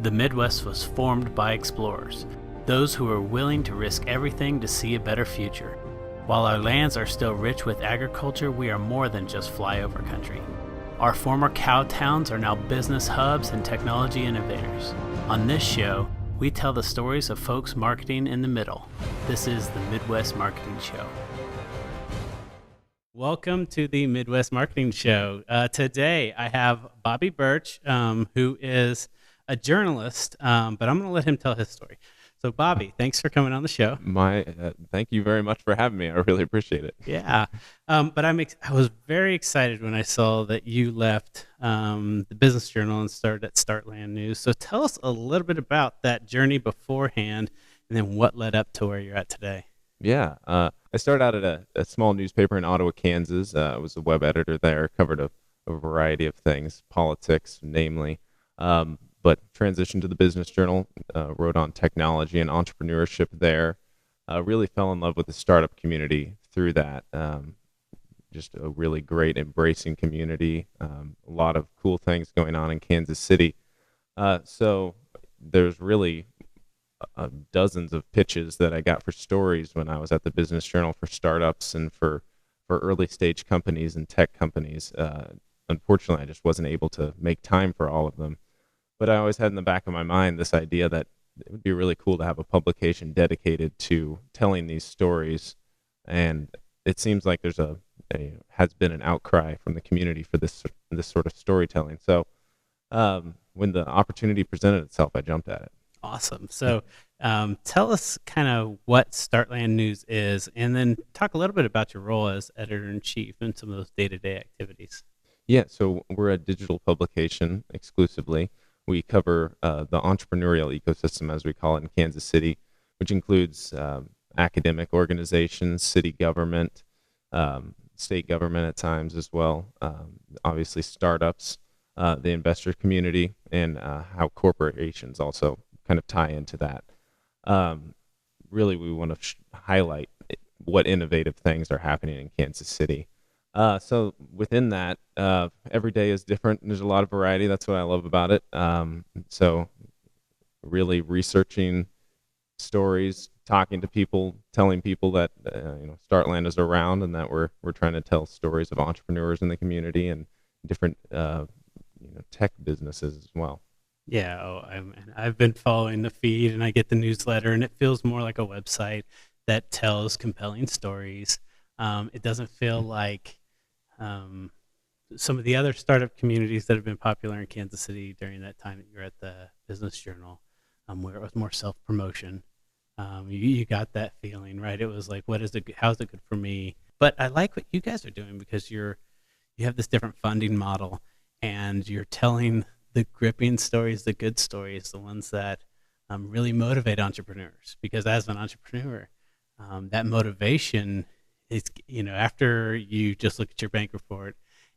The Midwest was formed by explorers, those who were willing to risk everything to see a better future. While our lands are still rich with agriculture, we are more than just flyover country. Our former cow towns are now business hubs and technology innovators. On this show, we tell the stories of folks marketing in the middle. This is the Midwest Marketing Show. Welcome to the Midwest Marketing Show. Today I have Bobby Burch, who is a journalist, but I'm going to let him tell his story. So Bobby, thanks for coming on the show. Thank you very much for having me. I really appreciate it. Yeah, but I was very excited when I saw that you left the Business Journal and started at Startland News. So tell us a little bit about that journey beforehand, and then what led up to where you're at today. Yeah, I started out at a small newspaper in Ottawa, Kansas. I was a web editor there, covered a variety of things, politics namely, but transitioned to the Business Journal, wrote on technology and entrepreneurship there. Really fell in love with the startup community through that. Just a really great, embracing community. A lot of cool things going on in Kansas City. So there's really dozens of pitches that I got for stories when I was at the Business Journal for startups and for early stage companies and tech companies. Unfortunately, I just wasn't able to make time for all of them. But I always had in the back of my mind this idea that it would be really cool to have a publication dedicated to telling these stories. And it seems like there's has been an outcry from the community for this sort of storytelling. So when the opportunity presented itself, I jumped at it. Awesome. So tell us kind of what Startland News is, and then talk a little bit about your role as editor-in-chief and some of those day-to-day activities. Yeah, so we're a digital publication exclusively. We cover the entrepreneurial ecosystem, as we call it, in Kansas City, which includes academic organizations, city government, state government at times as well, obviously startups, the investor community, and how corporations also kind of tie into that. Really, we want to highlight what innovative things are happening in Kansas City. So within that, every day is different. There's a lot of variety. That's what I love about it. So really researching stories, talking to people, telling people that Startland is around and that we're trying to tell stories of entrepreneurs in the community and different tech businesses as well. Yeah, I've been following the feed, and I get the newsletter, and it feels more like a website that tells compelling stories. It doesn't feel like some of the other startup communities that have been popular in Kansas City during that time that you're at the Business Journal, where it was more self-promotion. You got that feeling, right? It was like, how's it good for me? But I like what you guys are doing because you have this different funding model, and you're telling the gripping stories, the good stories, the ones that really motivate entrepreneurs. Because as an entrepreneur, that motivation is, after you just look at your bank report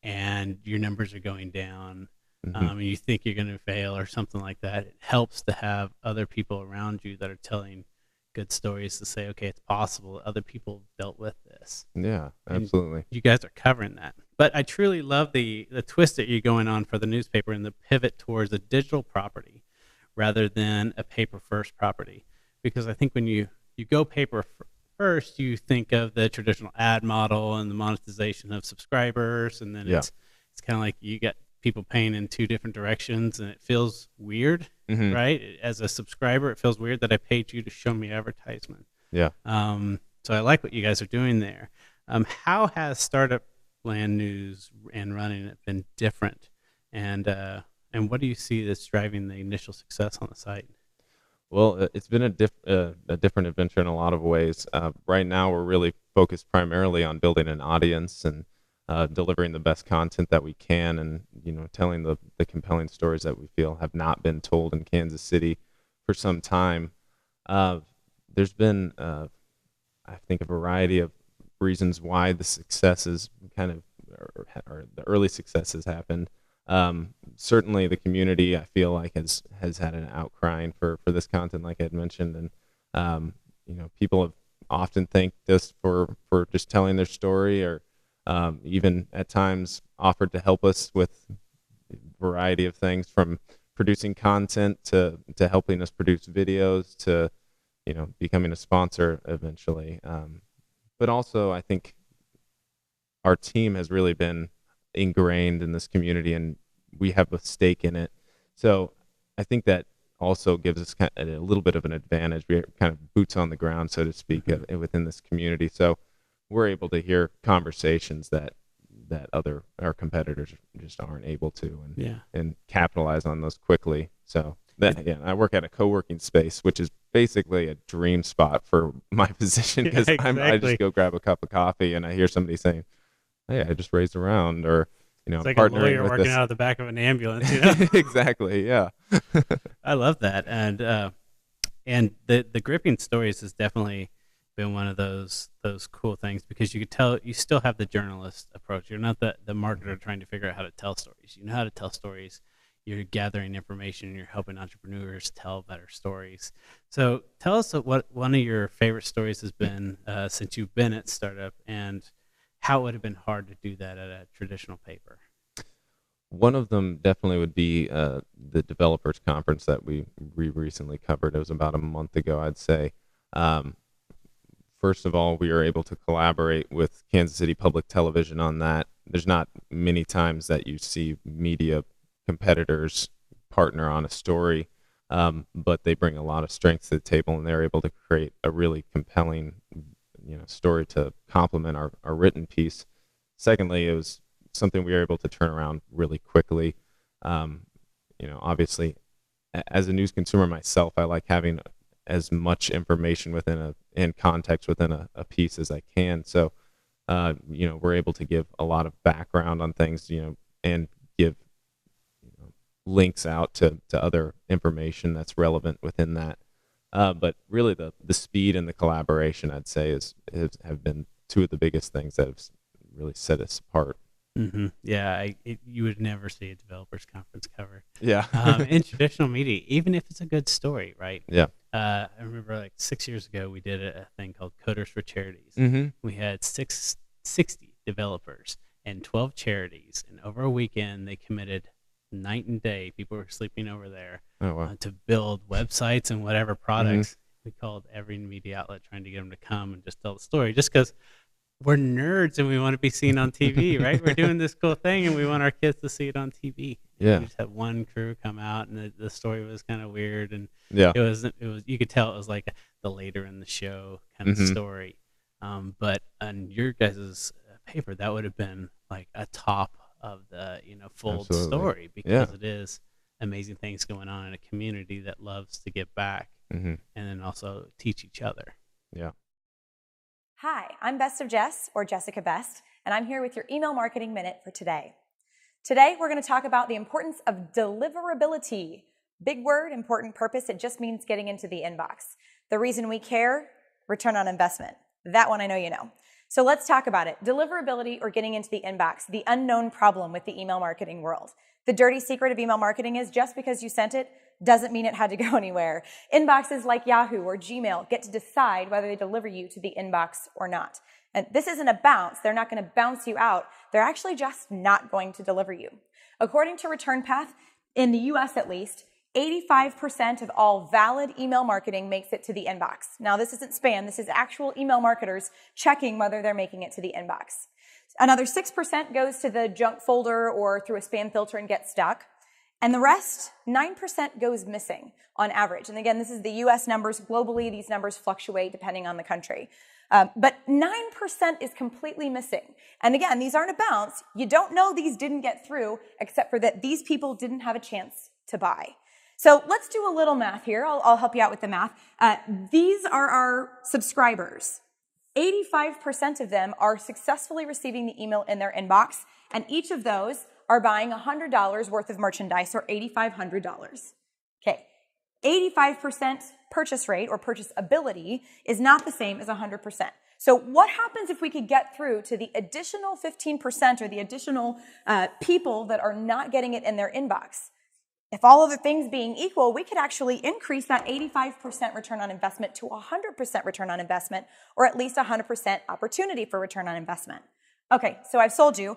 and your numbers are going down, and you think you're going to fail or something like that, it helps to have other people around you that are telling good stories to say, okay, it's possible. Other people dealt with this. Yeah, absolutely. And you guys are covering that. But I truly love the twist that you're going on for the newspaper and the pivot towards a digital property rather than a paper-first property. Because I think when you go paper first, you think of the traditional ad model and the monetization of subscribers, and then it's kind of like you got people paying in two different directions, and it feels weird, right? As a subscriber, it feels weird that I paid you to show me advertisement. Yeah. So I like what you guys are doing there. How has Startland News and running it been different, and what do you see that's driving the initial success on the site? Well, it's been a different adventure in a lot of ways. Right now, we're really focused primarily on building an audience and delivering the best content that we can, and telling the compelling stories that we feel have not been told in Kansas City for some time. There's been, I think, a variety of reasons why the successes or the early successes happened. Certainly the community, I feel like, has had an outcrying for this content, like I had mentioned, and people have often thanked us for just telling their story, or even at times offered to help us with a variety of things, from producing content to helping us produce videos to, becoming a sponsor eventually. But also, I think our team has really been ingrained in this community, and we have a stake in it. So I think that also gives us kind of a little bit of an advantage. We're kind of boots on the ground, so to speak, within this community. So we're able to hear conversations that our competitors just aren't able to, and capitalize on those quickly. So I work at a co-working space, which is basically a dream spot for my position, because I just go grab a cup of coffee and I hear somebody saying, "Hey, I just raised a round," or it's like partnering a lawyer with working this. out of the back of an ambulance. Exactly. Yeah. I love that, and the gripping stories has definitely been one of those cool things, because you could tell you still have the journalist approach. You're not the marketer trying to figure out how to tell stories. You know how to tell stories. You're gathering information. You're helping entrepreneurs tell better stories. So tell us what one of your favorite stories has been since you've been at Startup, and how it would have been hard to do that at a traditional paper. One of them definitely would be the developers conference that we recently covered. It was about a month ago, I'd say. First of all, we were able to collaborate with Kansas City Public Television on that. There's not many times that you see media competitors partner on a story, but they bring a lot of strength to the table, and they're able to create a really compelling, story to complement our written piece. Secondly, it was something we were able to turn around really quickly. Obviously, as a news consumer myself, I like having as much information and context within a piece as I can. So, we're able to give a lot of background on things, and give links out to other information that's relevant within that. But really, the speed and the collaboration, I'd say, have been two of the biggest things that have really set us apart. Mm-hmm. Yeah, you would never see a developers conference cover. Yeah. In traditional media, even if it's a good story, right? Yeah. I remember like 6 years ago, we did a thing called Coders for Charities. Mm-hmm. We had 60 developers and 12 charities, and over a weekend, they committed night and day. People were sleeping over there to build websites and whatever products. Mm-hmm. We called every media outlet trying to get them to come and just tell the story, just because we're nerds and we want to be seen on TV, right? We're doing this cool thing and we want our kids to see it on TV. Yeah. We just had one crew come out, and the story was kind of weird, and it was you could tell it was like the later in the show kind of story. But on your guys' paper, that would have been like a top of the full Absolutely. Story, because it is amazing things going on in a community that loves to give back, and then also teach each other. Yeah. Hi, I'm Best of Jess, or Jessica Best, and I'm here with your Email Marketing Minute for today. Today, we're going to talk about the importance of deliverability. Big word, important purpose. It just means getting into the inbox. The reason we care, return on investment. That one I know you know. So let's talk about it. Deliverability, or getting into the inbox, the unknown problem with the email marketing world. The dirty secret of email marketing is just because you sent it doesn't mean it had to go anywhere. Inboxes like Yahoo or Gmail get to decide whether they deliver you to the inbox or not. And this isn't a bounce. They're not going to bounce you out. They're actually just not going to deliver you. According to Return Path, in the US at least, 85% of all valid email marketing makes it to the inbox. Now, this isn't spam. This is actual email marketers checking whether they're making it to the inbox. Another 6% goes to the junk folder or through a spam filter and gets stuck. And the rest, 9%, goes missing on average. And again, this is the US numbers. Globally, these numbers fluctuate depending on the country. But 9% is completely missing. And again, these aren't a bounce. You don't know these didn't get through, except for that these people didn't have a chance to buy. So let's do a little math here. I'll help you out with the math. These are our subscribers. 85% of them are successfully receiving the email in their inbox, and each of those are buying $100 worth of merchandise, or $8,500. Okay, 85% purchase rate or purchase ability is not the same as 100%. So what happens if we could get through to the additional 15%, or the additional people that are not getting it in their inbox? If all other things being equal, we could actually increase that 85% return on investment to 100% return on investment, or at least 100% opportunity for return on investment. Okay, so I've sold you.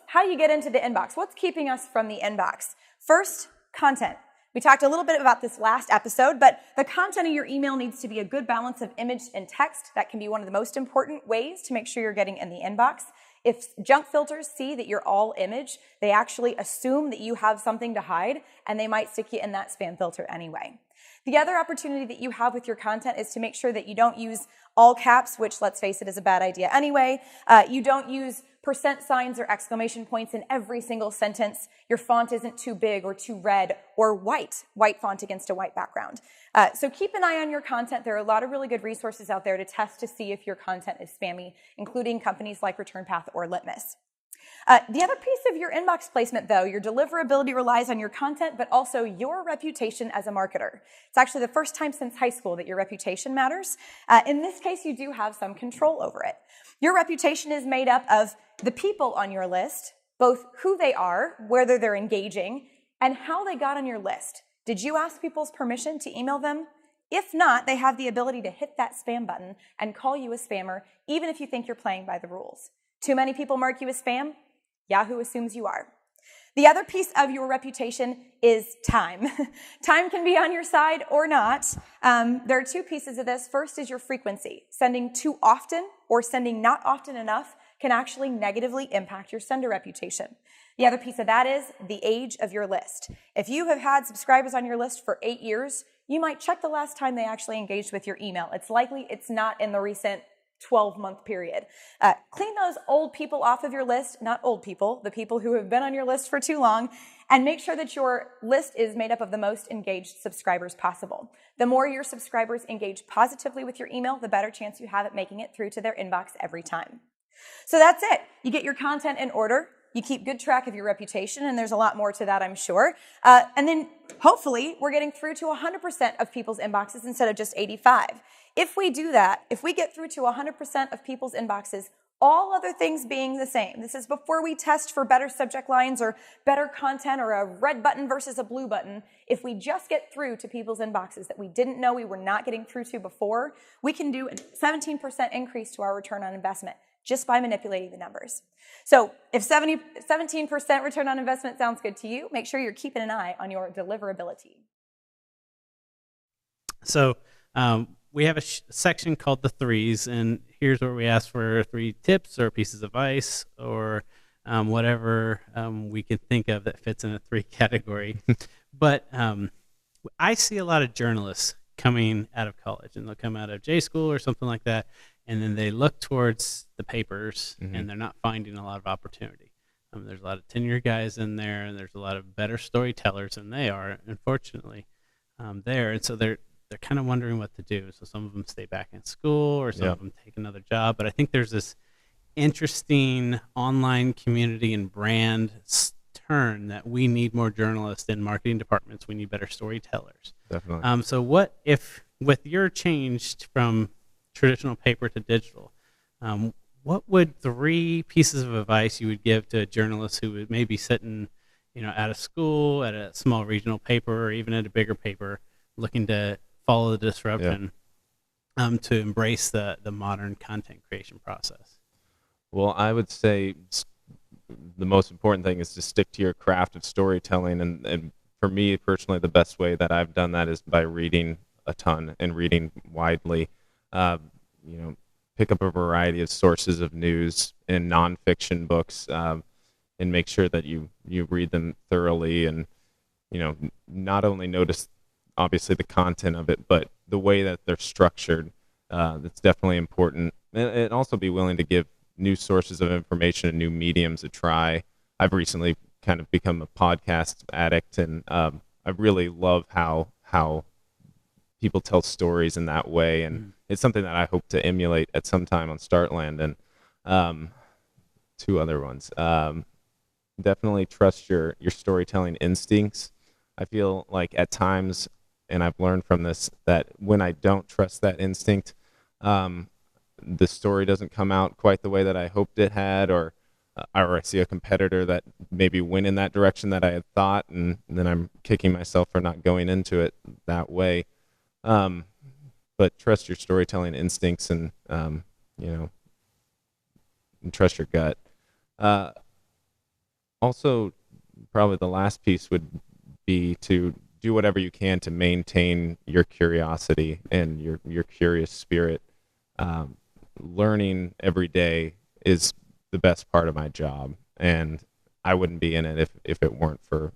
How do you get into the inbox? What's keeping us from the inbox? First, content. We talked a little bit about this last episode, but the content of your email needs to be a good balance of image and text. That can be one of the most important ways to make sure you're getting in the inbox. If junk filters see that you're all image, they actually assume that you have something to hide, and they might stick you in that spam filter anyway. The other opportunity that you have with your content is to make sure that you don't use all caps, which, let's face it, is a bad idea anyway. You don't use percent signs or exclamation points in every single sentence. Your font isn't too big or too red or white font against a white background. So keep an eye on your content. There are a lot of really good resources out there to test to see if your content is spammy, including companies like ReturnPath or Litmus. The other piece of your inbox placement, though, your deliverability relies on your content, but also your reputation as a marketer. It's actually the first time since high school that your reputation matters. In this case, you do have some control over it. Your reputation is made up of the people on your list, both who they are, whether they're engaging, and how they got on your list. Did you ask people's permission to email them? If not, they have the ability to hit that spam button and call you a spammer, even if you think you're playing by the rules. Too many people mark you as spam? Yahoo assumes you are. The other piece of your reputation is time. Time can be on your side or not. There are two pieces of this. First is your frequency. Sending too often or sending not often enough can actually negatively impact your sender reputation. The other piece of that is the age of your list. If you have had subscribers on your list for 8 years, you might check the last time they actually engaged with your email. It's likely it's not in the recent 12-month period. Clean those old people off of your list, not old people, the people who have been on your list for too long, and make sure that your list is made up of the most engaged subscribers possible. The more your subscribers engage positively with your email, the better chance you have at making it through to their inbox every time. So that's it. You get your content in order, you keep good track of your reputation, and there's a lot more to that, I'm sure. And then hopefully we're getting through to 100% of people's inboxes instead of just 85. If we do that, if we get through to 100% of people's inboxes, all other things being the same, this is before we test for better subject lines or better content or a red button versus a blue button, if we just get through to people's inboxes that we didn't know we were not getting through to before, we can do a 17% increase to our return on investment just by manipulating the numbers. So if 17% return on investment sounds good to you, make sure you're keeping an eye on your deliverability. So we have a section called the threes, and here's where we ask for 3 tips or pieces of advice or whatever we can think of that fits in a 3 category. But I see a lot of journalists coming out of college, and they'll come out of J school or something like that, and then they look towards the papers, and they're not finding a lot of opportunity. There's a lot of tenure guys in there, and there's a lot of better storytellers than they are, unfortunately, there. And so they're kind of wondering what to do. So some of them stay back in school, or some of them take another job. But I think there's this interesting online community and brand turn that we need more journalists in marketing departments. We need better storytellers. Definitely. So what if, with your change from traditional paper to digital, what would 3 pieces of advice you would give to a journalist who would maybe sitting, out of school at a small regional paper or even at a bigger paper, looking to follow the disruption, to embrace the modern content creation process? Well, I would say the most important thing is to stick to your craft of storytelling. And for me personally, the best way that I've done that is by reading a ton and reading widely. Pick up a variety of sources of news and nonfiction books, and make sure that you read them thoroughly, and not only notice obviously the content of it, but the way that they're structured. That's definitely important, and also be willing to give new sources of information and new mediums a try. I've recently kind of become a podcast addict, and I really love how people tell stories in that way, and it's something that I hope to emulate at some time on Startland. And 2 other ones. Definitely trust your storytelling instincts. I feel like at times, and I've learned from this, that when I don't trust that instinct, the story doesn't come out quite the way that I hoped it had, or I see a competitor that maybe went in that direction that I had thought, and then I'm kicking myself for not going into it that way. But trust your storytelling instincts, and and trust your gut. Also, probably the last piece would be to do whatever you can to maintain your curiosity and your curious spirit. Learning every day is the best part of my job, and I wouldn't be in it if it weren't for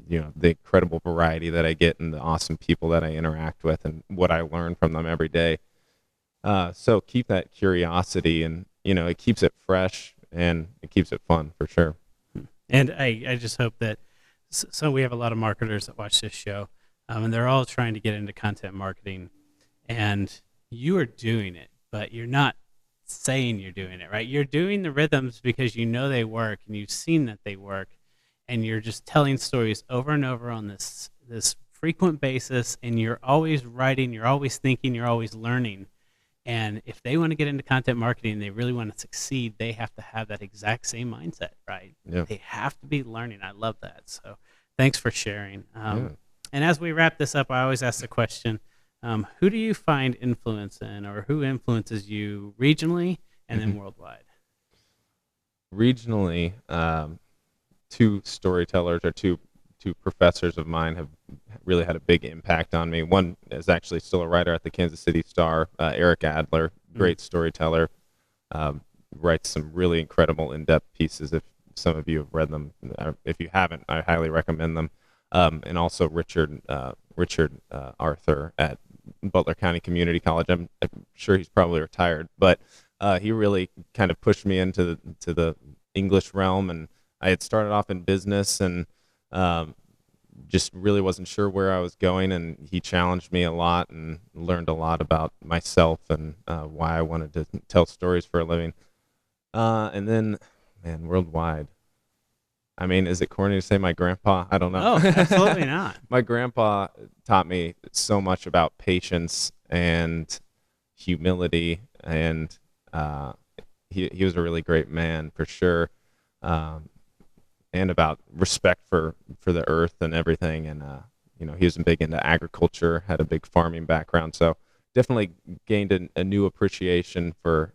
the incredible variety that I get and the awesome people that I interact with and what I learn from them every day. So keep that curiosity, and it keeps it fresh and it keeps it fun for sure. And I just hope that so we have a lot of marketers that watch this show, and they're all trying to get into content marketing, and you are doing it, but you're not saying you're doing it, right? You're doing the rhythms because you know they work and you've seen that they work, and you're just telling stories over and over on this frequent basis, and you're always writing, you're always thinking, you're always learning. And if they want to get into content marketing, they really want to succeed, they have to have that exact same mindset, right? Yeah. They have to be learning. I love that. So thanks for sharing. And as we wrap this up, I always ask the question, who do you find influence in, or who influences you regionally and then worldwide? Regionally, two storytellers or two professors of mine have really had a big impact on me. One is actually still a writer at the Kansas City Star, Eric Adler, great storyteller, writes some really incredible in-depth pieces. If some of you have read them, if you haven't, I highly recommend them. And also Richard Arthur at Butler County Community College. I'm sure he's probably retired, but he really kind of pushed me into the English realm, and I had started off in business and just really wasn't sure where I was going, and he challenged me a lot and learned a lot about myself and why I wanted to tell stories for a living. And then, man, worldwide. I mean, is it corny to say my grandpa? I don't know. Oh, absolutely not. My grandpa taught me so much about patience and humility, and he was a really great man for sure. And about respect for the earth and everything. And, he was big into agriculture, had a big farming background. So definitely gained a new appreciation for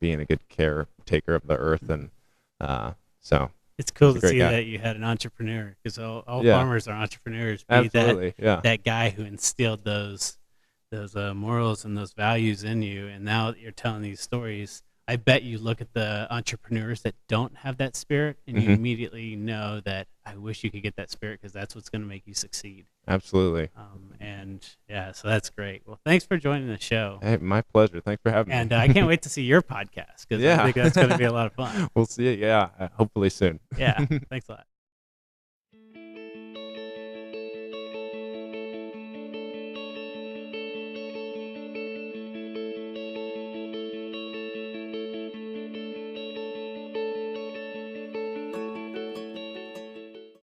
being a good caretaker of the earth. And so it's cool to see guy. that you had an entrepreneur, because all Yeah. farmers are entrepreneurs. Be Absolutely, that guy who instilled those morals and those values in you, and now that you're telling these stories, I bet you look at the entrepreneurs that don't have that spirit, and you immediately know that I wish you could get that spirit, because that's what's going to make you succeed. Absolutely. And yeah, so that's great. Well, thanks for joining the show. Hey, my pleasure. Thanks for having me. And I can't wait to see your podcast, because I think that's going to be a lot of fun. We'll see it. Yeah, hopefully soon. Yeah, thanks a lot.